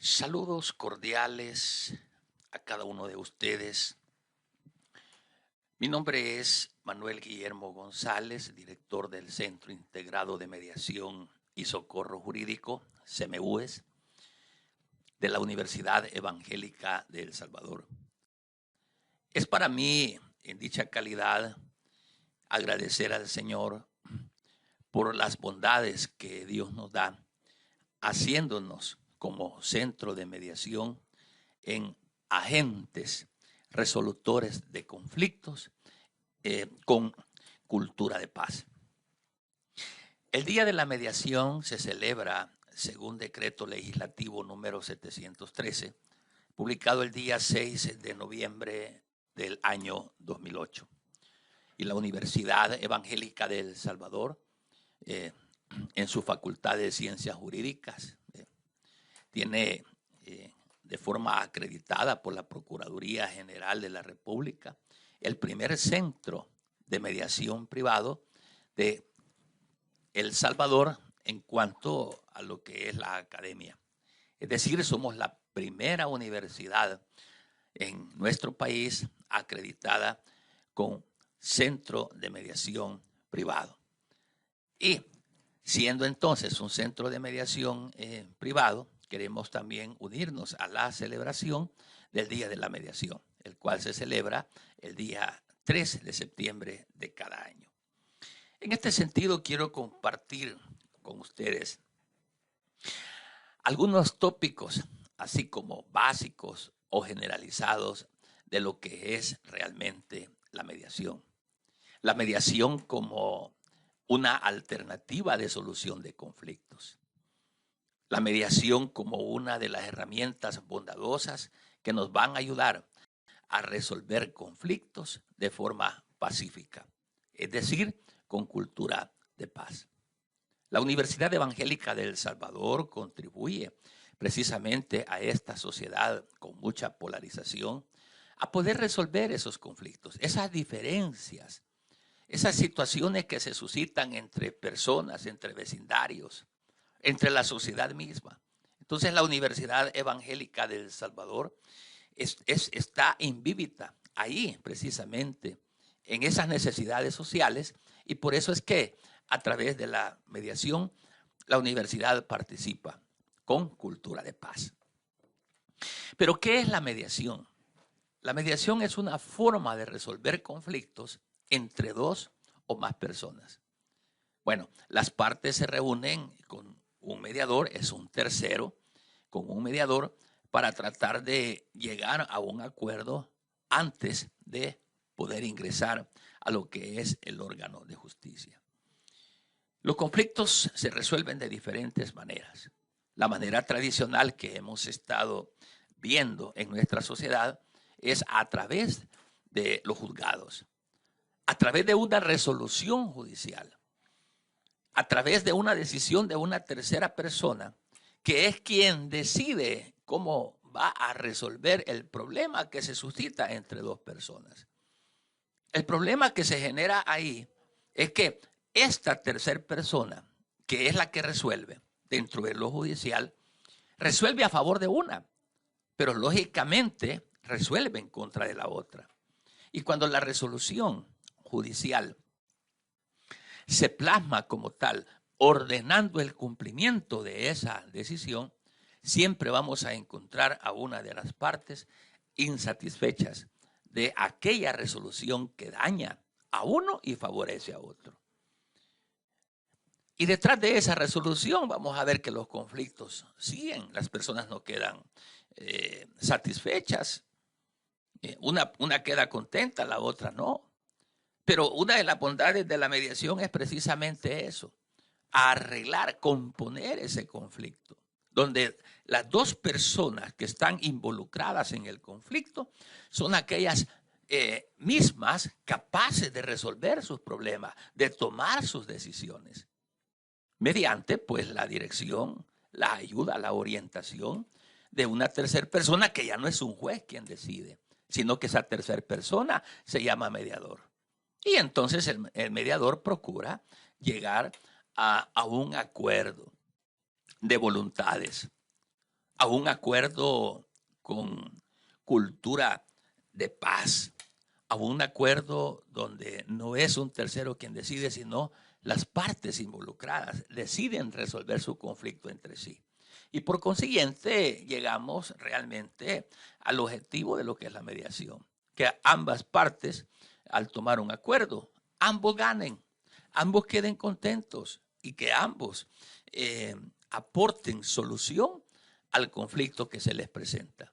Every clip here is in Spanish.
Saludos cordiales a cada uno de ustedes. Mi nombre es Manuel Guillermo González, director del Centro Integrado de Mediación y Socorro Jurídico, CMUES, de la Universidad Evangélica de El Salvador. Es para mí, en dicha calidad, agradecer al Señor por las bondades que Dios nos da, haciéndonos como centro de mediación en agentes resolutores de conflictos con cultura de paz. El Día de la Mediación se celebra según decreto legislativo número 713, publicado el día 6 de noviembre del año 2008. Y la Universidad Evangélica de El Salvador, en su Facultad de Ciencias Jurídicas, tiene de forma acreditada por la Procuraduría General de la República el primer centro de mediación privado de El Salvador en cuanto a lo que es la academia. Es decir, somos la primera universidad en nuestro país acreditada con centro de mediación privado. Y siendo entonces un centro de mediación privado, queremos también unirnos a la celebración del Día de la Mediación, el cual se celebra el día 3 de septiembre de cada año. En este sentido, quiero compartir con ustedes algunos tópicos, así como básicos o generalizados, de lo que es realmente la mediación. La mediación como una alternativa de solución de conflictos. La mediación como una de las herramientas bondadosas que nos van a ayudar a resolver conflictos de forma pacífica, es decir, con cultura de paz. La Universidad Evangélica de El Salvador contribuye precisamente a esta sociedad con mucha polarización a poder resolver esos conflictos, esas diferencias, esas situaciones que se suscitan entre personas, entre vecindarios, entre la sociedad misma. Entonces la Universidad Evangélica de El Salvador está invívita ahí precisamente en esas necesidades sociales, y por eso es que a través de la mediación la universidad participa con cultura de paz. Pero ¿qué es la mediación? La mediación es una forma de resolver conflictos entre dos o más personas. Bueno, las partes se reúnen con un mediador, es un tercero, con un mediador para tratar de llegar a un acuerdo antes de poder ingresar a lo que es el órgano de justicia. Los conflictos se resuelven de diferentes maneras. La manera tradicional que hemos estado viendo en nuestra sociedad es a través de los juzgados, a través de una resolución judicial, a través de una decisión de una tercera persona, que es quien decide cómo va a resolver el problema que se suscita entre dos personas. El problema que se genera ahí es que esta tercera persona, que es la que resuelve dentro de lo judicial, resuelve a favor de una, pero lógicamente resuelve en contra de la otra. Y cuando la resolución judicial se plasma como tal, ordenando el cumplimiento de esa decisión, siempre vamos a encontrar a una de las partes insatisfechas de aquella resolución que daña a uno y favorece a otro. Y detrás de esa resolución vamos a ver que los conflictos siguen, las personas no quedan satisfechas, una queda contenta, la otra no. Pero una de las bondades de la mediación es precisamente eso, arreglar, componer ese conflicto, donde las dos personas que están involucradas en el conflicto son aquellas mismas capaces de resolver sus problemas, de tomar sus decisiones, mediante pues la dirección, la ayuda, la orientación de una tercera persona que ya no es un juez quien decide, sino que esa tercera persona se llama mediador. Y entonces el mediador procura llegar a un acuerdo de voluntades, a un acuerdo con cultura de paz, a un acuerdo donde no es un tercero quien decide, sino las partes involucradas deciden resolver su conflicto entre sí. Y por consiguiente llegamos realmente al objetivo de lo que es la mediación, que ambas partes al tomar un acuerdo, ambos ganen, ambos queden contentos y que ambos aporten solución al conflicto que se les presenta.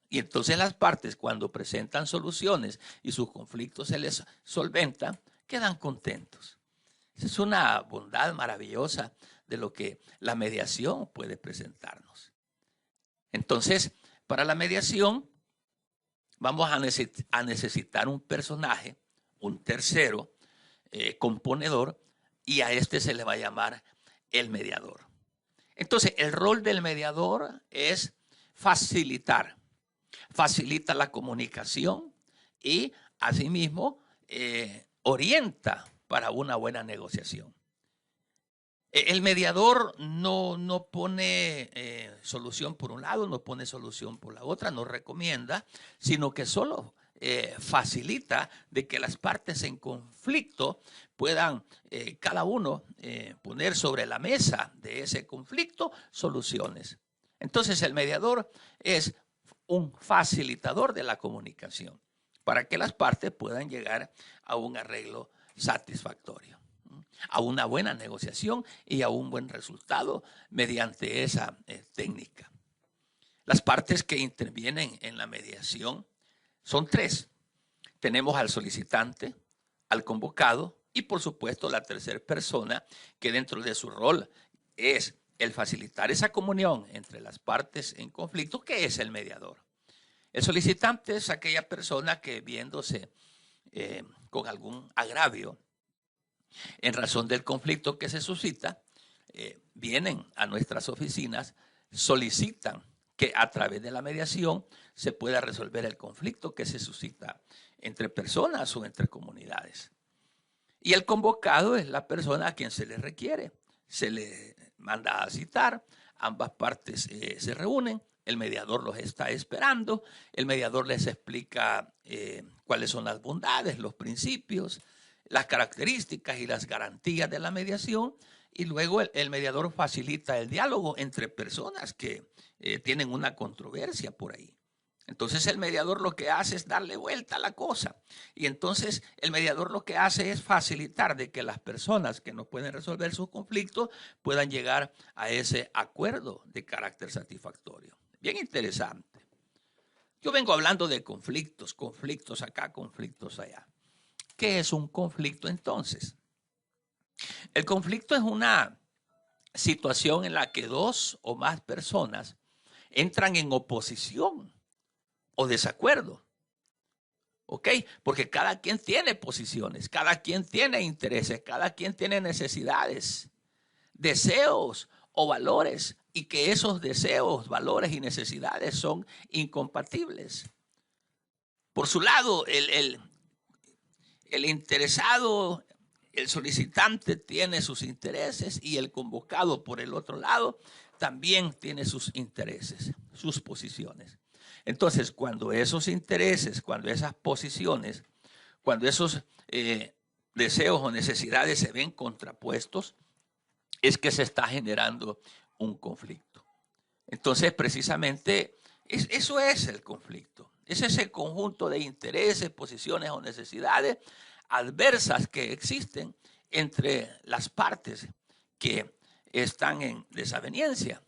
Y entonces las partes, cuando presentan soluciones y sus conflictos se les solventan, quedan contentos. Esa es una bondad maravillosa de lo que la mediación puede presentarnos. Entonces, para la mediación vamos a necesitar un personaje, un tercero, componedor, y a este se le va a llamar el mediador. Entonces, el rol del mediador es facilitar. Facilita la comunicación y asimismo orienta para una buena negociación. El mediador no pone solución por un lado, no pone solución por la otra, no recomienda, sino que solo facilita de que las partes en conflicto puedan cada uno poner sobre la mesa de ese conflicto soluciones. Entonces el mediador es un facilitador de la comunicación para que las partes puedan llegar a un arreglo satisfactorio, a una buena negociación y a un buen resultado mediante esa técnica. Las partes que intervienen en la mediación son tres. Tenemos al solicitante, al convocado y por supuesto la tercera persona que dentro de su rol es el facilitar esa comunión entre las partes en conflicto, que es el mediador. El solicitante es aquella persona que viéndose con algún agravio en razón del conflicto que se suscita, vienen a nuestras oficinas, solicitan que a través de la mediación se pueda resolver el conflicto que se suscita entre personas o entre comunidades. Y el convocado es la persona a quien se le requiere. Se le manda a citar, ambas partes se reúnen, el mediador los está esperando, el mediador les explica cuáles son las bondades, los principios, las características y las garantías de la mediación, y luego el mediador facilita el diálogo entre personas que tienen una controversia por ahí. Entonces el mediador lo que hace es darle vuelta a la cosa. Y entonces el mediador lo que hace es facilitar de que las personas que no pueden resolver sus conflictos puedan llegar a ese acuerdo de carácter satisfactorio. Bien interesante. Yo vengo hablando de conflictos, conflictos acá, conflictos allá. ¿Qué es un conflicto entonces? El conflicto es una situación en la que dos o más personas entran en oposición o desacuerdo. ¿Ok? Porque cada quien tiene posiciones, cada quien tiene intereses, cada quien tiene necesidades, deseos o valores, y que esos deseos, valores y necesidades son incompatibles. Por su lado, el interesado, el solicitante tiene sus intereses y el convocado por el otro lado también tiene sus intereses, sus posiciones. Entonces, cuando esos intereses, cuando esas posiciones, cuando esos deseos o necesidades se ven contrapuestos, es que se está generando un conflicto. Entonces, precisamente, eso es el conflicto. Es ese conjunto de intereses, posiciones o necesidades adversas que existen entre las partes que están en desaveniencia.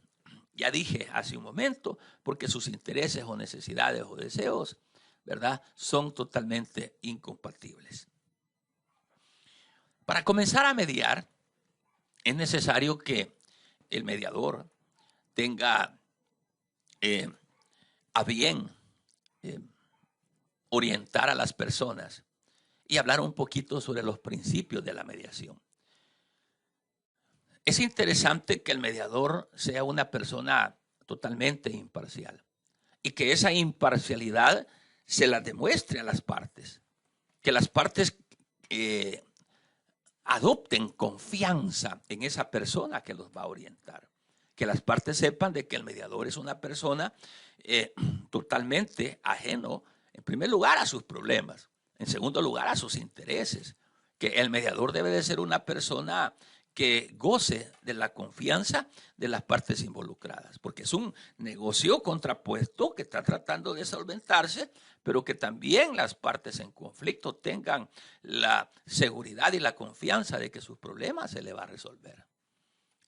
Ya dije hace un momento, porque sus intereses o necesidades o deseos, ¿verdad?, son totalmente incompatibles. Para comenzar a mediar, es necesario que el mediador tenga a bien orientar a las personas y hablar un poquito sobre los principios de la mediación. Es interesante que el mediador sea una persona totalmente imparcial y que esa imparcialidad se la demuestre a las partes, que las partes adopten confianza en esa persona que los va a orientar, que las partes sepan de que el mediador es una persona totalmente ajeno, en primer lugar, a sus problemas, en segundo lugar, a sus intereses, que el mediador debe de ser una persona que goce de la confianza de las partes involucradas, porque es un negocio contrapuesto que está tratando de solventarse, pero que también las partes en conflicto tengan la seguridad y la confianza de que sus problemas se le va a resolver.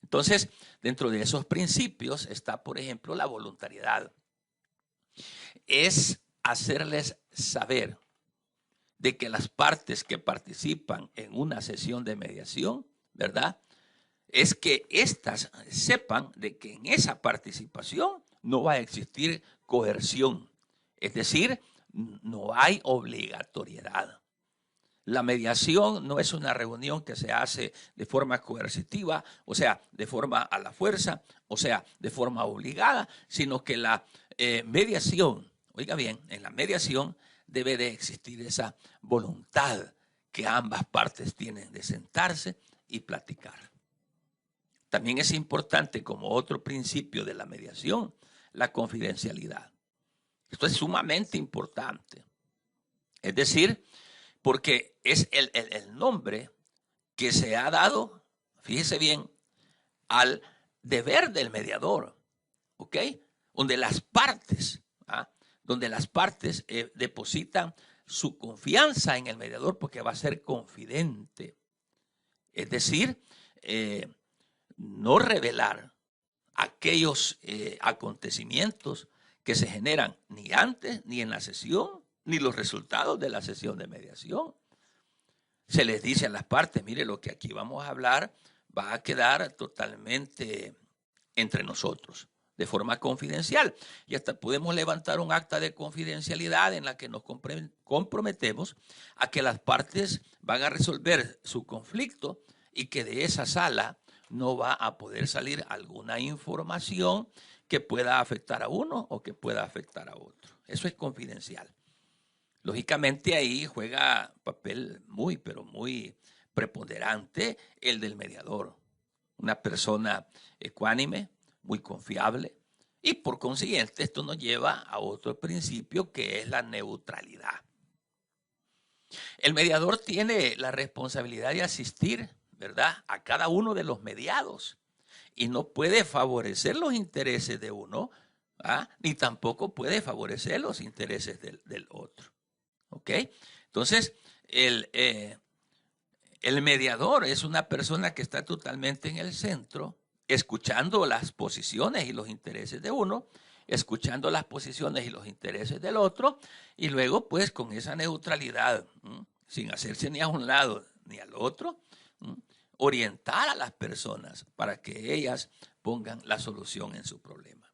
Entonces, dentro de esos principios está, por ejemplo, la voluntariedad. Es hacerles saber de que las partes que participan en una sesión de mediación, ¿verdad?, es que éstas sepan de que en esa participación no va a existir coerción, es decir, no hay obligatoriedad. La mediación no es una reunión que se hace de forma coercitiva, o sea, de forma a la fuerza, o sea, de forma obligada, sino que la mediación, oiga bien, en la mediación debe de existir esa voluntad que ambas partes tienen de sentarse y platicar. También es importante, como otro principio de la mediación, la confidencialidad. Esto es sumamente importante. Es decir, porque es el nombre que se ha dado, fíjese bien, al deber del mediador, ¿ok? Donde las partes depositan su confianza en el mediador porque va a ser confidente. Es decir, no revelar aquellos acontecimientos que se generan ni antes, ni en la sesión, ni los resultados de la sesión de mediación. Se les dice a las partes, mire, lo que aquí vamos a hablar va a quedar totalmente entre nosotros, de forma confidencial. Y hasta podemos levantar un acta de confidencialidad en la que nos comprometemos a que las partes van a resolver su conflicto y que de esa sala no va a poder salir alguna información que pueda afectar a uno o que pueda afectar a otro. Eso es confidencial. Lógicamente ahí juega papel muy, pero muy preponderante el del mediador. Una persona ecuánime, muy confiable, y por consiguiente esto nos lleva a otro principio que es la neutralidad. El mediador tiene la responsabilidad de asistir, ¿verdad?, a cada uno de los mediados y no puede favorecer los intereses de uno, ni tampoco puede favorecer los intereses del otro. ¿Ok? Entonces, el mediador es una persona que está totalmente en el centro, escuchando las posiciones y los intereses de uno, escuchando las posiciones y los intereses del otro, y luego, pues, con esa neutralidad, sin hacerse ni a un lado ni al otro, orientar a las personas para que ellas pongan la solución en su problema.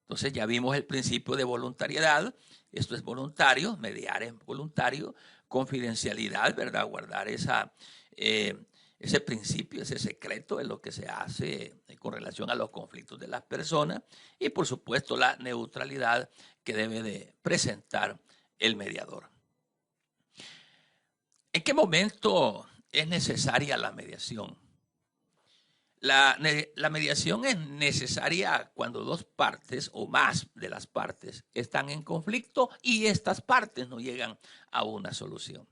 Entonces ya vimos el principio de voluntariedad, esto es voluntario, mediar es voluntario, confidencialidad, ¿verdad? Guardar ese principio, ese secreto de lo que se hace con relación a los conflictos de las personas y por supuesto la neutralidad que debe de presentar el mediador. ¿En qué momento es necesaria la mediación? La mediación es necesaria cuando dos partes o más de las partes están en conflicto y estas partes no llegan a una solución.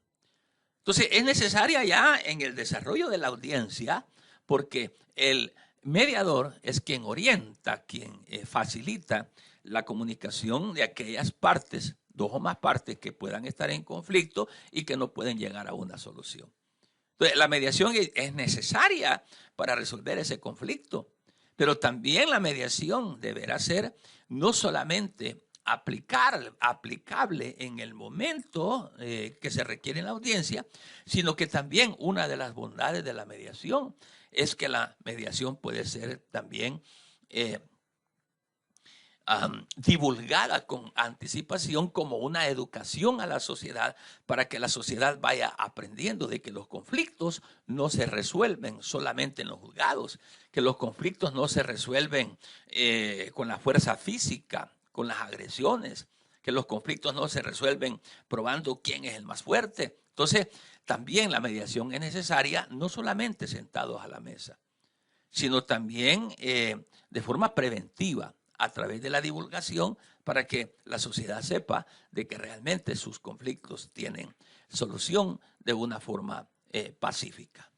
Entonces, es necesaria ya en el desarrollo de la audiencia porque el mediador es quien orienta, quien facilita la comunicación de aquellas partes, dos o más partes que puedan estar en conflicto y que no pueden llegar a una solución. Entonces, la mediación es necesaria para resolver ese conflicto, pero también la mediación deberá ser no solamente aplicable en el momento que se requiere en la audiencia, sino que también una de las bondades de la mediación es que la mediación puede ser también divulgada con anticipación como una educación a la sociedad para que la sociedad vaya aprendiendo de que los conflictos no se resuelven solamente en los juzgados, que los conflictos no se resuelven con la fuerza física, con las agresiones, que los conflictos no se resuelven probando quién es el más fuerte. Entonces, también la mediación es necesaria no solamente sentados a la mesa, sino también de forma preventiva a través de la divulgación para que la sociedad sepa de que realmente sus conflictos tienen solución de una forma pacífica.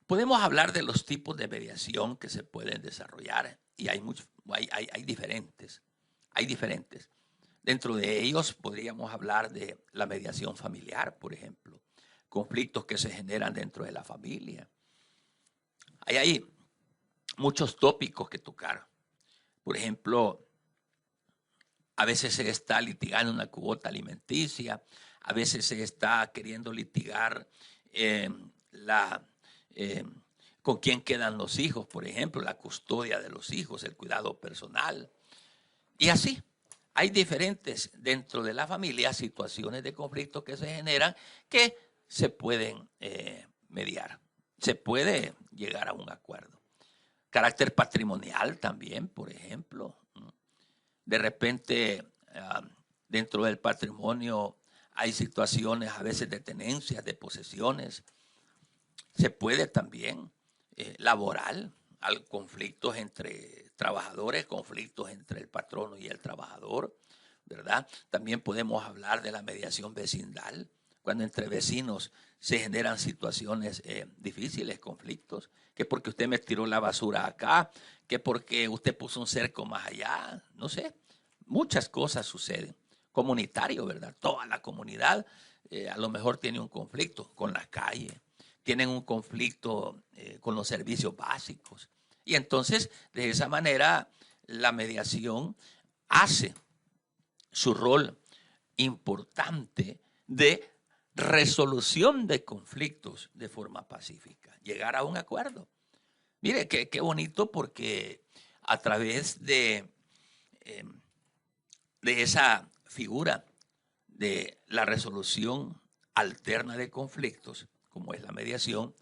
Podemos hablar de los tipos de mediación que se pueden desarrollar y hay diferentes. Hay diferentes. Dentro de ellos podríamos hablar de la mediación familiar, por ejemplo, conflictos que se generan dentro de la familia. Hay muchos tópicos que tocar. Por ejemplo, a veces se está litigando una cuota alimenticia, a veces se está queriendo litigar con quién quedan los hijos, por ejemplo, la custodia de los hijos, el cuidado personal. Y así, hay diferentes dentro de la familia situaciones de conflicto que se generan que se pueden mediar. Se puede llegar a un acuerdo. Carácter patrimonial también, por ejemplo. De repente, dentro del patrimonio hay situaciones a veces de tenencias, de posesiones. Se puede también laboral, conflictos entre trabajadores, conflictos entre el patrono y el trabajador, ¿verdad? También podemos hablar de la mediación vecinal, cuando entre vecinos se generan situaciones difíciles, conflictos, que porque usted me tiró la basura acá, que porque usted puso un cerco más allá, no sé, muchas cosas suceden. Comunitario, ¿verdad? Toda la comunidad a lo mejor tiene un conflicto con la calle, tienen un conflicto con los servicios básicos. Y entonces, de esa manera, la mediación hace su rol importante de resolución de conflictos de forma pacífica, llegar a un acuerdo. Mire, qué bonito porque a través de esa figura de la resolución alterna de conflictos, como es la mediación,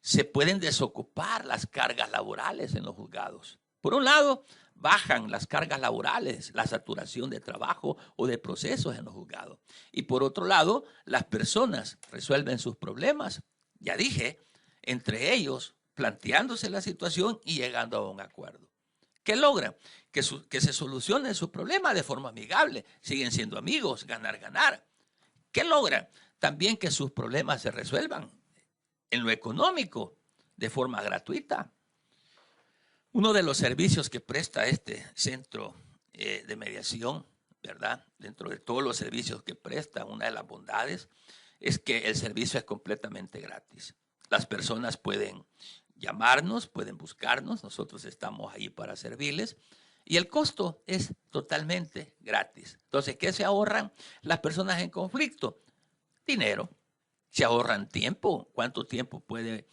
se pueden desocupar las cargas laborales en los juzgados. Por un lado, bajan las cargas laborales, la saturación de trabajo o de procesos en los juzgados. Y por otro lado, las personas resuelven sus problemas, ya dije, entre ellos planteándose la situación y llegando a un acuerdo. ¿Qué logran? Que se solucione su problema de forma amigable. Siguen siendo amigos, ganar, ganar. ¿Qué logran? También que sus problemas se resuelvan en lo económico de forma gratuita. Uno de los servicios que presta este centro de mediación, ¿verdad? Dentro de todos los servicios que presta, una de las bondades es que el servicio es completamente gratis. Las personas pueden llamarnos, pueden buscarnos, nosotros estamos ahí para servirles y el costo es totalmente gratis. Entonces, ¿qué se ahorran las personas en conflicto? Dinero. Se ahorran tiempo. ¿Cuánto tiempo puede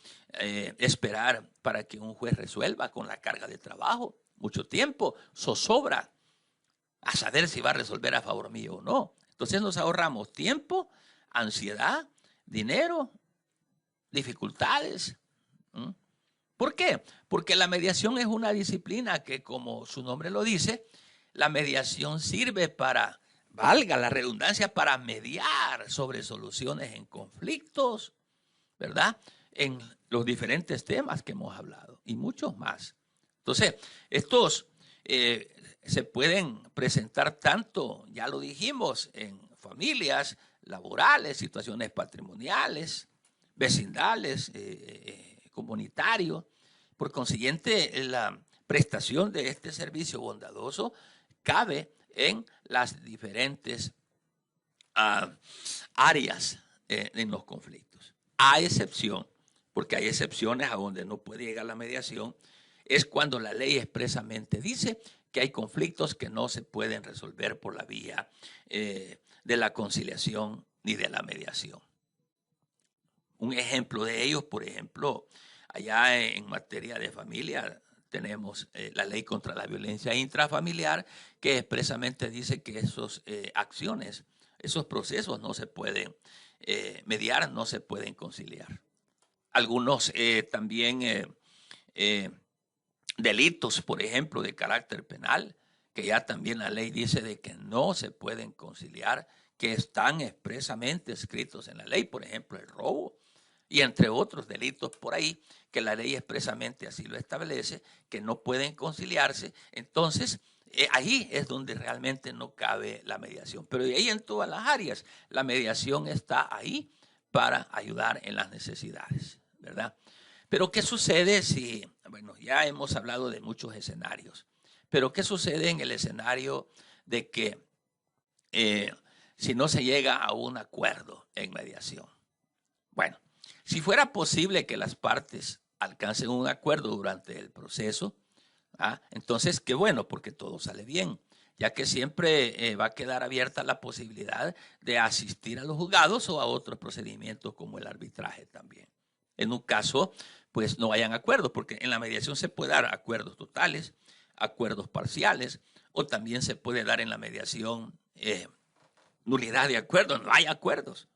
esperar para que un juez resuelva con la carga de trabajo? Mucho tiempo, zozobra a saber si va a resolver a favor mío o no. Entonces nos ahorramos tiempo, ansiedad, dinero, dificultades. ¿Por qué? Porque la mediación es una disciplina que, como su nombre lo dice, la mediación sirve para, valga la redundancia, para mediar sobre soluciones en conflictos, ¿verdad? En los diferentes temas que hemos hablado y muchos más. Entonces, estos se pueden presentar tanto, ya lo dijimos, en familias, laborales, situaciones patrimoniales, vecindales, comunitarios. Por consiguiente, la prestación de este servicio bondadoso cabe en las diferentes áreas en los conflictos. A excepción, porque hay excepciones a donde no puede llegar la mediación, es cuando la ley expresamente dice que hay conflictos que no se pueden resolver por la vía de la conciliación ni de la mediación. Un ejemplo de ellos, por ejemplo, allá en materia de familia tenemos la ley contra la violencia intrafamiliar que expresamente dice que esas acciones, esos procesos no se pueden mediar, no se pueden conciliar. Algunos también delitos, por ejemplo, de carácter penal, que ya también la ley dice de que no se pueden conciliar, que están expresamente escritos en la ley, por ejemplo, el robo. y entre otros delitos por ahí, que la ley expresamente así lo establece, que no pueden conciliarse. Entonces, ahí es donde realmente no cabe la mediación. Pero de ahí en todas las áreas, la mediación está ahí para ayudar en las necesidades, ¿verdad? Pero ¿qué sucede si, bueno, ya hemos hablado de muchos escenarios, pero ¿qué sucede en el escenario de que si no se llega a un acuerdo en mediación? Bueno, si fuera posible que las partes alcancen un acuerdo durante el proceso, entonces qué bueno, porque todo sale bien, ya que siempre va a quedar abierta la posibilidad de asistir a los juzgados o a otros procedimientos como el arbitraje también. En un caso, pues no hayan acuerdos, porque en la mediación se puede dar acuerdos totales, acuerdos parciales, o también se puede dar en la mediación nulidad de acuerdo, no hay acuerdos.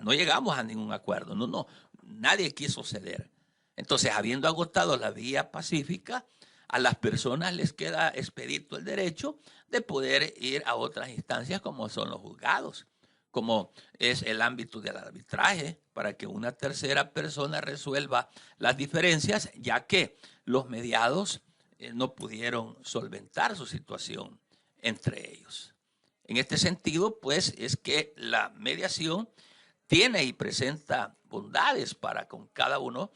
No llegamos a ningún acuerdo, no, nadie quiso ceder. Entonces, habiendo agotado la vía pacífica, a las personas les queda expedito el derecho de poder ir a otras instancias como son los juzgados, como es el ámbito del arbitraje, para que una tercera persona resuelva las diferencias, ya que los mediados no pudieron solventar su situación entre ellos. En este sentido, pues, es que la mediación tiene y presenta bondades para con cada uno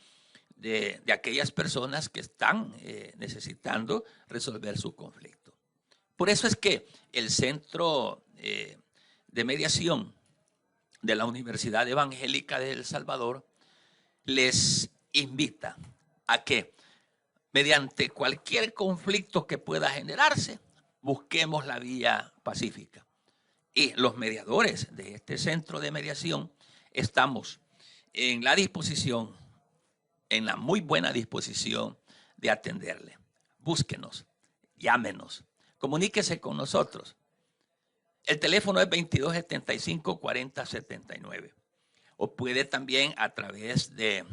de aquellas personas que están necesitando resolver su conflicto. Por eso es que el Centro de Mediación de la Universidad Evangélica de El Salvador les invita a que mediante cualquier conflicto que pueda generarse, busquemos la vía pacífica. Y los mediadores de este centro de mediación estamos en la disposición, en la muy buena disposición de atenderle. Búsquenos, llámenos, comuníquese con nosotros. El teléfono es 2275-4079. O puede también a través de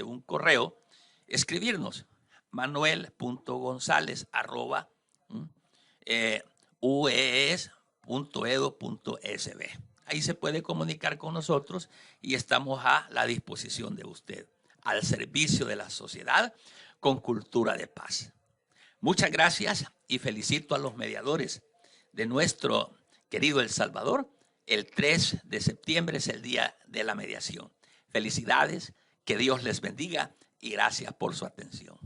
un correo escribirnos manuel.gonzalez@ues.edu.sb. Ahí se puede comunicar con nosotros y estamos a la disposición de usted, al servicio de la sociedad con cultura de paz. Muchas gracias y felicito a los mediadores de nuestro querido El Salvador. El 3 de septiembre es el Día de la Mediación. Felicidades, que Dios les bendiga y gracias por su atención.